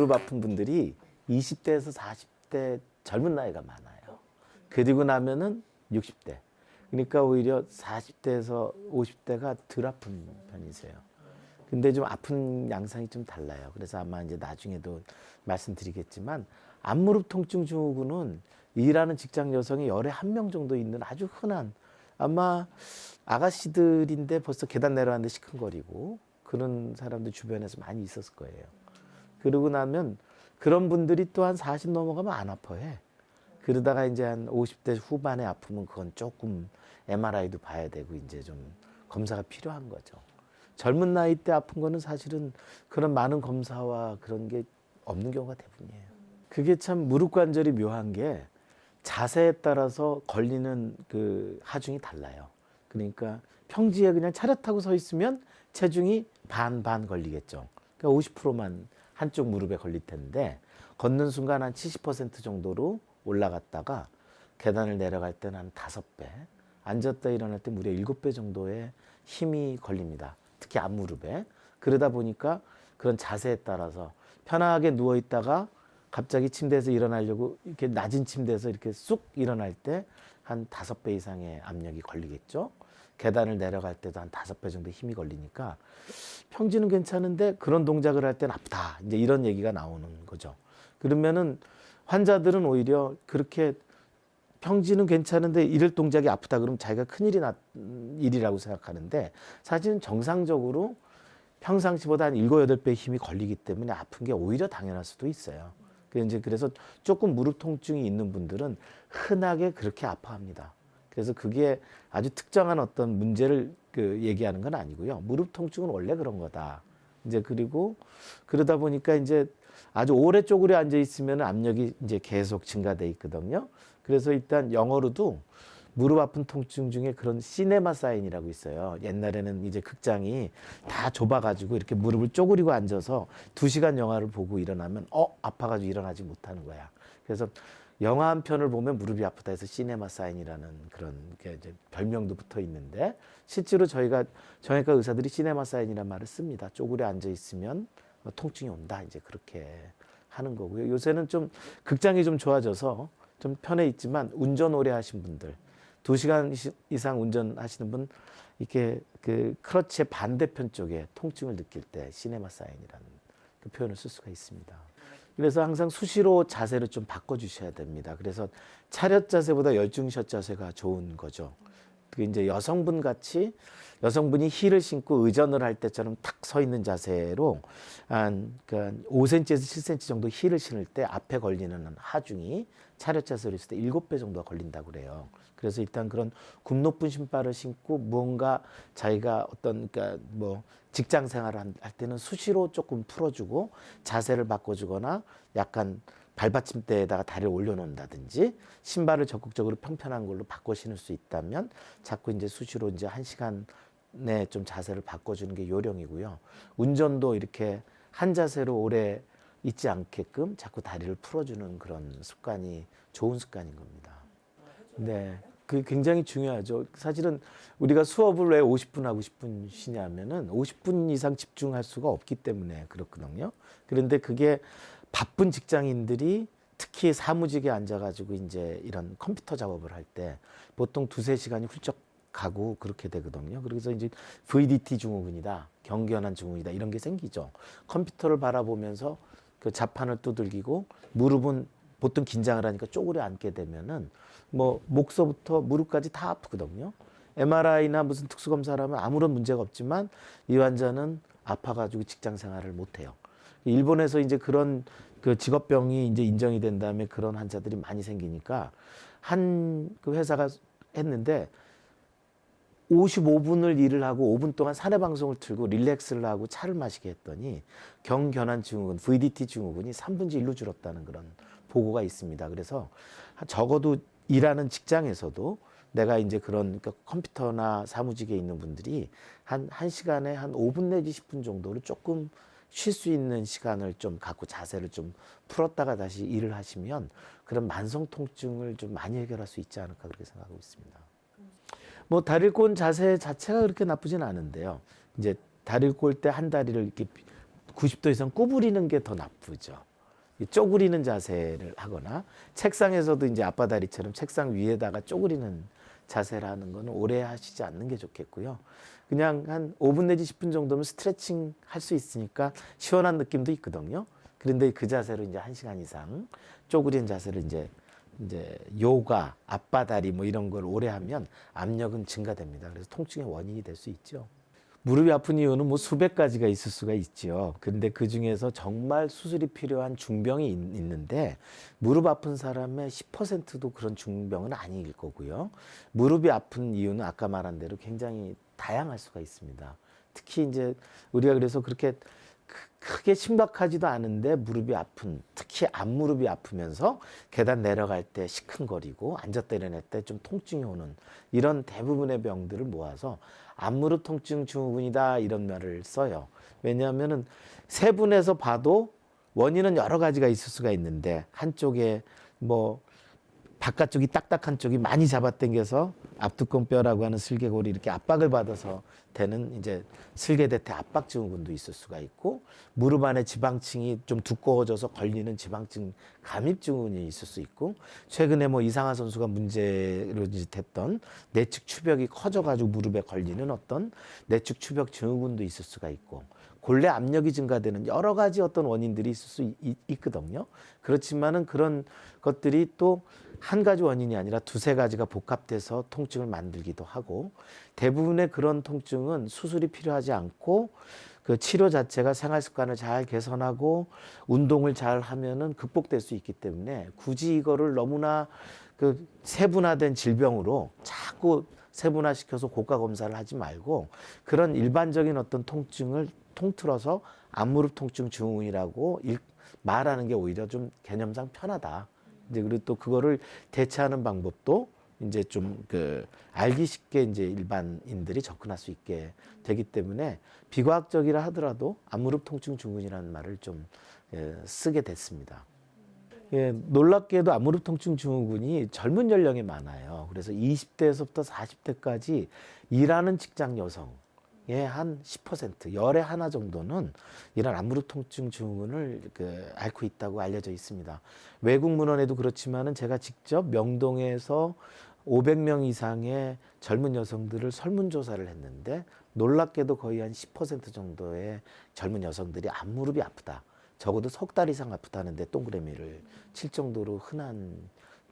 무릎 아픈 분들이 20대에서 40대 젊은 나이가 많아요. 그리고 나면은 60대. 그러니까 오히려 40대에서 50대가 덜 아픈 편이세요. 근데 좀 아픈 양상이 좀 달라요. 그래서 아마 이제 나중에도 말씀드리겠지만 앞무릎 통증 증후군은 일하는 직장 여성이 열에 한 명 정도 있는 아주 흔한 아마 아가씨들인데 벌써 계단 내려가는데 시큰거리고 그런 사람들 주변에서 많이 있었을 거예요. 그러고 나면 그런 분들이 또 한 40 넘어가면 안 아파해. 그러다가 이제 한 50대 후반에 아프면 그건 조금 MRI도 봐야 되고 이제 좀 검사가 필요한 거죠. 젊은 나이 때 아픈 거는 사실은 그런 많은 검사와 그런 게 없는 경우가 대부분이에요. 그게 참 무릎 관절이 묘한 게 자세에 따라서 걸리는 그 하중이 달라요. 그러니까 평지에 그냥 차렷하고 서 있으면 체중이 반반 걸리겠죠. 그러니까 50%만 한쪽 무릎에 걸릴 텐데 걷는 순간 한 70% 정도로 올라갔다가 계단을 내려갈 때는 한 5배, 앉았다 일어날 때 무려 7배 정도의 힘이 걸립니다. 특히 앞무릎에. 그러다 보니까 그런 자세에 따라서 편하게 누워 있다가 갑자기 침대에서 일어나려고 이렇게 낮은 침대에서 이렇게 쑥 일어날 때 한 5배 이상의 압력이 걸리겠죠. 계단을 내려갈 때도 한 5배 정도 힘이 걸리니까 평지는 괜찮은데 그런 동작을 할 때는 아프다. 이제 이런 얘기가 나오는 거죠. 그러면은 환자들은 오히려 그렇게 평지는 괜찮은데 이럴 동작이 아프다 그러면 자기가 큰일이 난 일이라고 생각하는데 사실은 정상적으로 평상시보다 한 7, 8배 힘이 걸리기 때문에 아픈 게 오히려 당연할 수도 있어요. 그래서 조금 무릎 통증이 있는 분들은 흔하게 그렇게 아파합니다. 그래서 그게 아주 특정한 어떤 문제를 얘기하는 건 아니고요. 무릎 통증은 원래 그런 거다. 이제 그리고 그러다 보니까 이제 아주 오래 쪼그려 앉아 있으면 압력이 이제 계속 증가돼 있거든요. 그래서 일단 영어로도 무릎 아픈 통증 중에 그런 시네마 사인이라고 있어요. 옛날에는 이제 극장이 다 좁아가지고 이렇게 무릎을 쪼그리고 앉아서 2시간 영화를 보고 일어나면 아파가지고 일어나지 못하는 거야. 그래서 영화 한 편을 보면 무릎이 아프다 해서 시네마 사인이라는 그런 게 이제 별명도 붙어 있는데 실제로 저희가 정형외과 의사들이 시네마 사인이라는 말을 씁니다. 쪼그려 앉아 있으면 통증이 온다. 이제 그렇게 하는 거고요. 요새는 좀 극장이 좀 좋아져서 좀 편해 있지만 운전 오래 하신 분들 2시간 이상 운전하시는 분 이렇게 그 크러치의 반대편 쪽에 통증을 느낄 때 시네마 사인이라는 그 표현을 쓸 수가 있습니다. 그래서 항상 수시로 자세를 좀 바꿔주셔야 됩니다. 그래서 차렷 자세보다 열중샷 자세가 좋은 거죠. 그게 이제 여성분 같이 여성분이 힐을 신고 의전을 할 때처럼 탁 서 있는 자세로 한 5cm에서 7cm 정도 힐을 신을 때 앞에 걸리는 하중이 차렷 자세로 있을 때 7배 정도가 걸린다고 그래요. 그래서 일단 그런 굽 높은 신발을 신고 무언가 자기가 어떤 뭐 직장 생활을 할 때는 수시로 조금 풀어주고 자세를 바꿔주거나 약간 발받침대에다가 다리를 올려놓는다든지 신발을 적극적으로 평평한 걸로 바꿔 신을 수 있다면 자꾸 이제 수시로 이제 1시간에 좀 자세를 바꿔주는 게 요령이고요. 운전도 이렇게 한 자세로 오래 있지 않게끔 자꾸 다리를 풀어주는 그런 습관이 좋은 습관인 겁니다. 네. 그게 굉장히 중요하죠. 사실은 우리가 수업을 왜 50분 하고 10분 쉬냐면은 50분 이상 집중할 수가 없기 때문에 그렇거든요. 그런데 그게 바쁜 직장인들이 특히 사무직에 앉아가지고 이제 이런 컴퓨터 작업을 할 때 보통 2-3시간이 훌쩍 가고 그렇게 되거든요. 그래서 이제 VDT 증후군이다, 경계현안 증후군이다 이런 게 생기죠. 컴퓨터를 바라보면서 그 자판을 두들기고 무릎은 보통 긴장을 하니까 쪼그려 앉게 되면은 뭐 목서부터 무릎까지 다 아프거든요. MRI나 무슨 특수검사를 하면 아무런 문제가 없지만 이 환자는 아파가지고 직장 생활을 못해요. 일본에서 이제 그런 그 직업병이 이제 인정이 된 다음에 그런 환자들이 많이 생기니까 한 그 회사가 했는데 55분을 일을 하고 5분 동안 사내 방송을 틀고 릴렉스를 하고 차를 마시게 했더니 경견한 증후군, VDT 증후군이 3분의 1로 줄었다는 그런 보고가 있습니다. 그래서 적어도 일하는 직장에서도 내가 이제 그런 컴퓨터나 사무직에 있는 분들이 한 시간에 한 5분 내지 10분 정도를 조금 쉴 수 있는 시간을 좀 갖고 자세를 좀 풀었다가 다시 일을 하시면 그런 만성 통증을 좀 많이 해결할 수 있지 않을까 그렇게 생각하고 있습니다. 뭐 다리를 꼬은 자세 자체가 그렇게 나쁘진 않은데요. 이제 다리를 꼬을 때 한 다리를 이렇게 90도 이상 구부리는 게 더 나쁘죠. 쪼그리는 자세를 하거나 책상에서도 이제 앞바다리처럼 책상 위에다가 쪼그리는 자세를 하는 거는 오래 하시지 않는 게 좋겠고요. 그냥 한 5분 내지 10분 정도면 스트레칭 할 수 있으니까 시원한 느낌도 있거든요. 그런데 그 자세로 이제 1시간 이상 쪼그린 자세를 이제 요가, 앞바다리 뭐 이런 걸 오래 하면 압력은 증가됩니다. 그래서 통증의 원인이 될 수 있죠. 무릎이 아픈 이유는 뭐 수백 가지가 있을 수가 있죠. 근데 그 중에서 정말 수술이 필요한 중병이 있는데 무릎 아픈 사람의 10%도 그런 중병은 아닐 거고요. 무릎이 아픈 이유는 아까 말한 대로 굉장히 다양할 수가 있습니다. 특히 이제 우리가 그래서 그렇게 크게 심각하지도 않은데 무릎이 아픈, 특히 앞무릎이 아프면서 계단 내려갈 때 시큰거리고 앉았다 일어날 때 좀 통증이 오는 이런 대부분의 병들을 모아서 앞무릎 통증 증후군이다 이런 말을 써요. 왜냐하면은 세분에서 봐도 원인은 여러 가지가 있을 수가 있는데 한쪽에 뭐 바깥쪽이 딱딱한 쪽이 많이 잡아당겨서 앞두꺼뼈라고 하는 슬개골이 이렇게 압박을 받아서 되는 이제 슬개대퇴 압박 증후군도 있을 수가 있고 무릎 안에 지방층이 좀 두꺼워져서 걸리는 지방층 감입 증후군이 있을 수 있고 최근에 뭐 이상하 선수가 문제로 됐던 내측 추벽이 커져가지고 무릎에 걸리는 어떤 내측 추벽 증후군도 있을 수가 있고 골래 압력이 증가되는 여러 가지 어떤 원인들이 있을 수 있거든요. 그렇지만은 그런 것들이 또 한 가지 원인이 아니라 두세 가지가 복합돼서 통증을 만들기도 하고 대부분의 그런 통증은 수술이 필요하지 않고 그 치료 자체가 생활 습관을 잘 개선하고 운동을 잘 하면은 극복될 수 있기 때문에 굳이 이거를 너무나 그 세분화된 질병으로 자꾸 세분화시켜서 고가 검사를 하지 말고 그런 일반적인 어떤 통증을 통틀어서 앞무릎 통증 증후군이라고 말하는 게 오히려 좀 개념상 편하다. 이제 그리고 또 그거를 대체하는 방법도 이제 좀 그 알기 쉽게 이제 일반인들이 접근할 수 있게 되기 때문에 비과학적이라 하더라도 앞무릎 통증 증후군이라는 말을 좀 쓰게 됐습니다. 예, 놀랍게도 앞무릎 통증 증후군이 젊은 연령에 많아요. 그래서 20대에서부터 40대까지 일하는 직장 여성의 한 10%, 열에 하나 정도는 이런 앞무릎 통증 증후군을 앓고 있다고 알려져 있습니다. 외국 문헌에도 그렇지만은 제가 직접 명동에서 500명 이상의 젊은 여성들을 설문조사를 했는데 놀랍게도 거의 한 10% 정도의 젊은 여성들이 앞무릎이 아프다. 적어도 석 달 이상 아프다는데 동그라미를 칠 정도로 흔한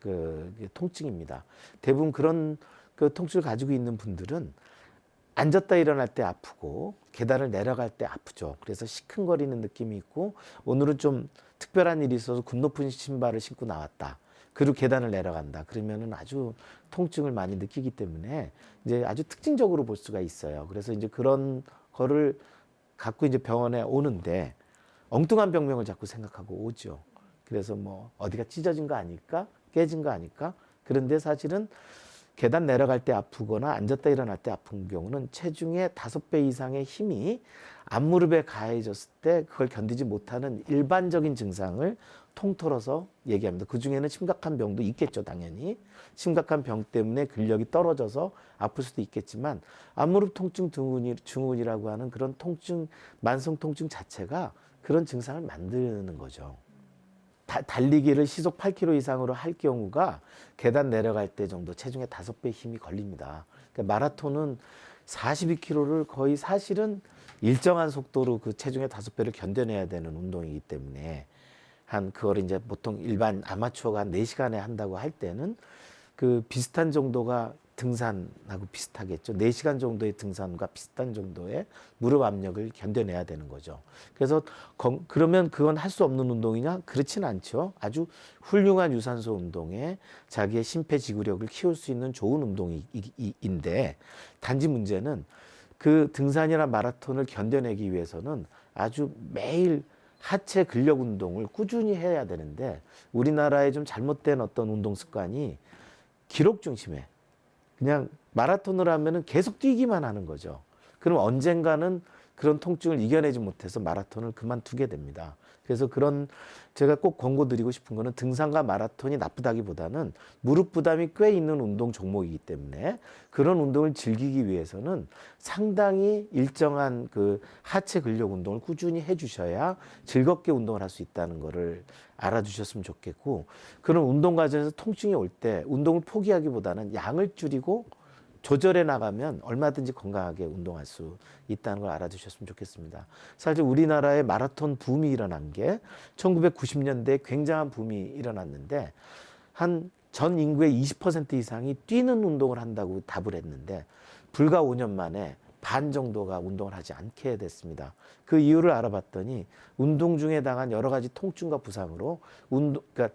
그 통증입니다. 대부분 그런 그 통증을 가지고 있는 분들은 앉았다 일어날 때 아프고 계단을 내려갈 때 아프죠. 그래서 시큰거리는 느낌이 있고 오늘은 좀 특별한 일이 있어서 굽 높은 신발을 신고 나왔다. 그리고 계단을 내려간다. 그러면은 아주 통증을 많이 느끼기 때문에 이제 아주 특징적으로 볼 수가 있어요. 그래서 이제 그런 거를 갖고 이제 병원에 오는데 엉뚱한 병명을 자꾸 생각하고 오죠. 그래서 뭐 어디가 찢어진 거 아닐까? 깨진 거 아닐까? 그런데 사실은 계단 내려갈 때 아프거나 앉았다 일어날 때 아픈 경우는 체중의 5배 이상의 힘이 앞무릎에 가해졌을 때 그걸 견디지 못하는 일반적인 증상을 통틀어서 얘기합니다. 그중에는 심각한 병도 있겠죠, 당연히. 심각한 병 때문에 근력이 떨어져서 아플 수도 있겠지만 앞무릎 통증 증후군이라고 하는 그런 통증, 만성 통증 자체가 그런 증상을 만드는 거죠. 달리기를 시속 8km 이상으로 할 경우가 계단 내려갈 때 정도 체중의 5배 힘이 걸립니다. 그러니까 마라톤은 42km를 거의 사실은 일정한 속도로 그 체중의 5배를 견뎌내야 되는 운동이기 때문에 그걸 이제 보통 일반 아마추어가 한 4시간에 한다고 할 때는 그 비슷한 정도가 등산하고 비슷하겠죠. 4시간 정도의 등산과 비슷한 정도의 무릎 압력을 견뎌내야 되는 거죠. 그래서 그러면 그건 할 수 없는 운동이냐? 그렇지는 않죠. 아주 훌륭한 유산소 운동에 자기의 심폐지구력을 키울 수 있는 좋은 운동인데 단지 문제는 그 등산이나 마라톤을 견뎌내기 위해서는 아주 매일 하체 근력 운동을 꾸준히 해야 되는데 우리나라의 좀 잘못된 어떤 운동 습관이 기록 중심에 그냥 마라톤을 하면은 계속 뛰기만 하는 거죠. 그럼 언젠가는 그런 통증을 이겨내지 못해서 마라톤을 그만두게 됩니다. 그래서 그런 제가 꼭 권고 드리고 싶은 거는 등산과 마라톤이 나쁘다기보다는 무릎 부담이 꽤 있는 운동 종목이기 때문에 그런 운동을 즐기기 위해서는 상당히 일정한 그 하체 근력 운동을 꾸준히 해주셔야 즐겁게 운동을 할 수 있다는 거를 알아주셨으면 좋겠고, 그런 운동 과정에서 통증이 올 때 운동을 포기하기보다는 양을 줄이고 조절해 나가면 얼마든지 건강하게 운동할 수 있다는 걸 알아두셨으면 좋겠습니다. 사실 우리나라에 마라톤 붐이 일어난 게 1990년대에 굉장한 붐이 일어났는데 한 전 인구의 20% 이상이 뛰는 운동을 한다고 답을 했는데 불과 5년 만에 반 정도가 운동을 하지 않게 됐습니다. 그 이유를 알아봤더니 운동 중에 당한 여러 가지 통증과 부상으로 그러니까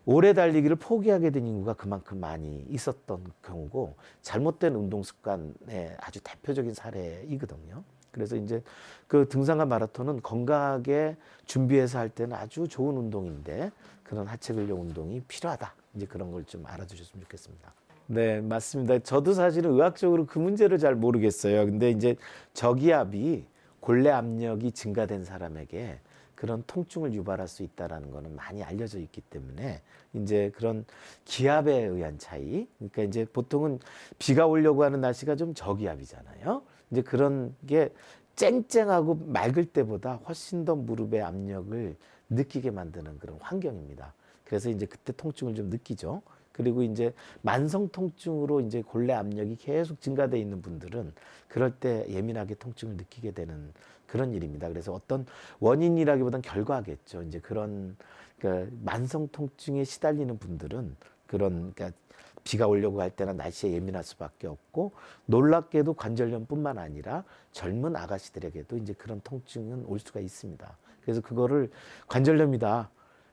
오래 달리기를 포기하게 된 인구가 그만큼 많이 있었던 경우고, 잘못된 운동 습관의 아주 대표적인 사례이거든요. 그래서 이제 그 등산과 마라톤은 건강하게 준비해서 할 때는 아주 좋은 운동인데 그런 하체 근력 운동이 필요하다. 이제 그런 걸 좀 알아두셨으면 좋겠습니다. 네, 맞습니다. 저도 사실은 의학적으로 그 문제를 잘 모르겠어요. 근데 이제 저기압이 골래 압력이 증가된 사람에게 그런 통증을 유발할 수 있다라는 거는 많이 알려져 있기 때문에 이제 그런 기압에 의한 차이, 그러니까 이제 보통은 비가 오려고 하는 날씨가 좀 저기압이잖아요. 이제 그런 게 쨍쨍하고 맑을 때보다 훨씬 더 무릎의 압력을 느끼게 만드는 그런 환경입니다. 그래서 이제 그때 통증을 좀 느끼죠. 그리고 이제 만성 통증으로 이제 골래 압력이 계속 증가되어 있는 분들은 그럴 때 예민하게 통증을 느끼게 되는 그런 일입니다. 그래서 어떤 원인이라기보다는 결과겠죠. 이제 그런 그러니까 만성 통증에 시달리는 분들은 그런 그러니까 비가 오려고 할 때나 날씨에 예민할 수밖에 없고, 놀랍게도 관절염뿐만 아니라 젊은 아가씨들에게도 이제 그런 통증은 올 수가 있습니다. 그래서 그거를 관절염이다,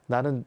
나는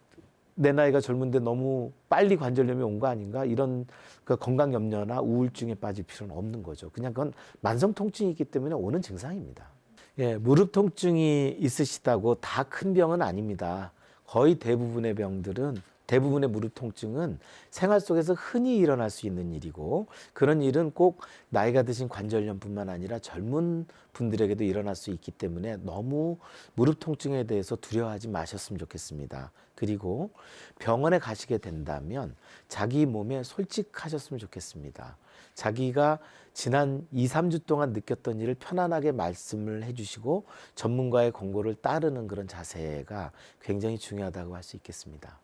내 나이가 젊은데 너무 빨리 관절염이 온 거 아닌가, 이런 그 건강 염려나 우울증에 빠질 필요는 없는 거죠. 그냥 그건 만성 통증이 있기 때문에 오는 증상입니다. 예, 무릎 통증이 있으시다고 다 큰 병은 아닙니다. 거의 대부분의 병들은, 대부분의 무릎 통증은 생활 속에서 흔히 일어날 수 있는 일이고, 그런 일은 꼭 나이가 드신 관절염뿐만 아니라 젊은 분들에게도 일어날 수 있기 때문에 너무 무릎 통증에 대해서 두려워하지 마셨으면 좋겠습니다. 그리고 병원에 가시게 된다면 자기 몸에 솔직하셨으면 좋겠습니다. 자기가 지난 2, 3주 동안 느꼈던 일을 편안하게 말씀을 해주시고 전문가의 권고를 따르는 그런 자세가 굉장히 중요하다고 할 수 있겠습니다.